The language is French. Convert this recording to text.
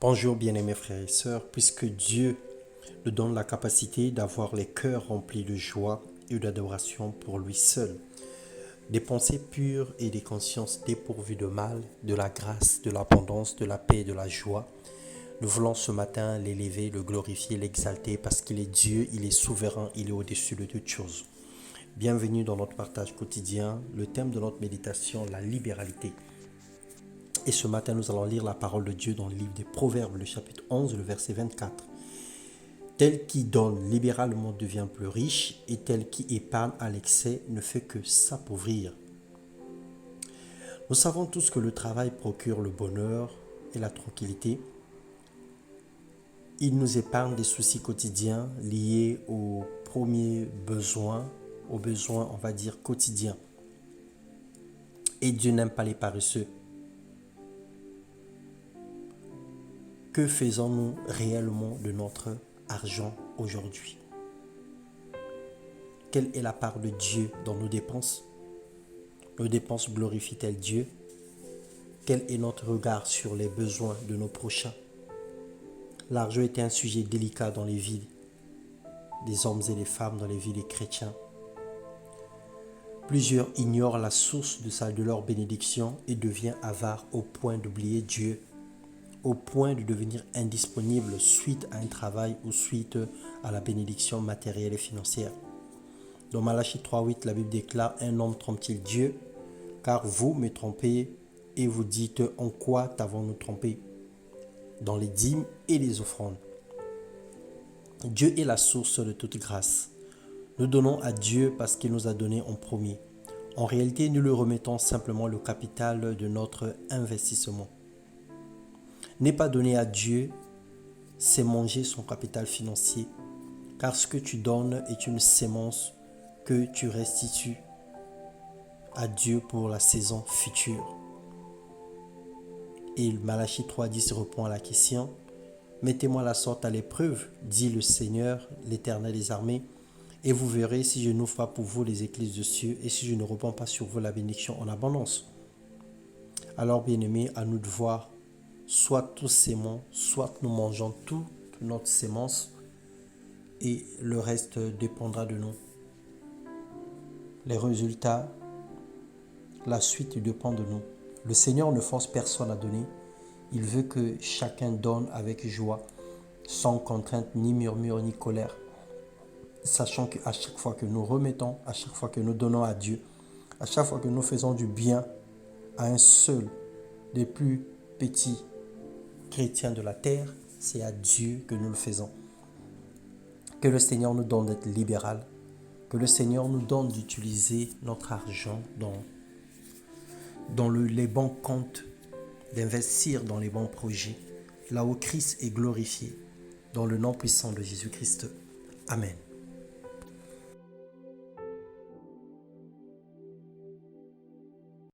Bonjour bien-aimés frères et sœurs, puisque Dieu nous donne la capacité d'avoir les cœurs remplis de joie et d'adoration pour lui seul, des pensées pures et des consciences dépourvues de mal, de la grâce, de l'abondance, de la paix et de la joie. Nous voulons ce matin l'élever, le glorifier, l'exalter parce qu'il est Dieu, il est souverain, il est au-dessus de toutes choses. Bienvenue dans notre partage quotidien, le thème de notre méditation, la libéralité. Et ce matin, nous allons lire la parole de Dieu dans le livre des Proverbes, le chapitre 11, le verset 24. Tel qui donne libéralement devient plus riche, et tel qui épargne à l'excès ne fait que s'appauvrir. Nous savons tous que le travail procure le bonheur et la tranquillité. Il nous épargne des soucis quotidiens liés aux premiers besoins, aux besoins, on va dire, quotidiens. Et Dieu n'aime pas les paresseux. Que faisons-nous réellement de notre argent aujourd'hui? Quelle est la part de Dieu dans nos dépenses? Nos dépenses glorifient-elles Dieu? Quel est notre regard sur les besoins de nos prochains? L'argent était un sujet délicat dans les vies des hommes et des femmes, dans les vies des chrétiens. Plusieurs ignorent la source de leur bénédiction et deviennent avares au point d'oublier Dieu, au point de devenir indisponible suite à un travail ou suite à la bénédiction matérielle et financière. Dans Malachie 3.8, la Bible déclare « Un homme trompe-t-il Dieu? Car vous me trompez et vous dites « En quoi t'avons-nous trompé ?» Dans les dîmes et les offrandes. Dieu est la source de toute grâce. Nous donnons à Dieu parce qu'il nous a donné en premier. En réalité, nous lui remettons simplement le capital de notre investissement. N'est pas donné à Dieu, c'est manger son capital financier, car ce que tu donnes est une sémence que tu restitues à Dieu pour la saison future. Et Malachie 3.10 répond à la question « Mettez-moi la sorte à l'épreuve, dit le Seigneur, l'Éternel des armées, et vous verrez si je n'ouvre pas pour vous les écluses de cieux et si je ne répands pas sur vous la bénédiction en abondance. » Alors, bien-aimés, à nous de voir, soit nous sémons, soit nous mangeons toute notre sémence et le reste dépendra de nous. Les résultats, la suite dépend de nous. Le Seigneur ne force personne à donner. Il veut que chacun donne avec joie, sans contrainte, ni murmure, ni colère. Sachant qu'à chaque fois que nous remettons, à chaque fois que nous donnons à Dieu, à chaque fois que nous faisons du bien à un seul des plus petits chrétiens de la terre, c'est à Dieu que nous le faisons. Que le Seigneur nous donne d'être libéral, que le Seigneur nous donne d'utiliser notre argent dans les bons comptes, d'investir dans les bons projets, là où Christ est glorifié, dans le nom puissant de Jésus-Christ. Amen.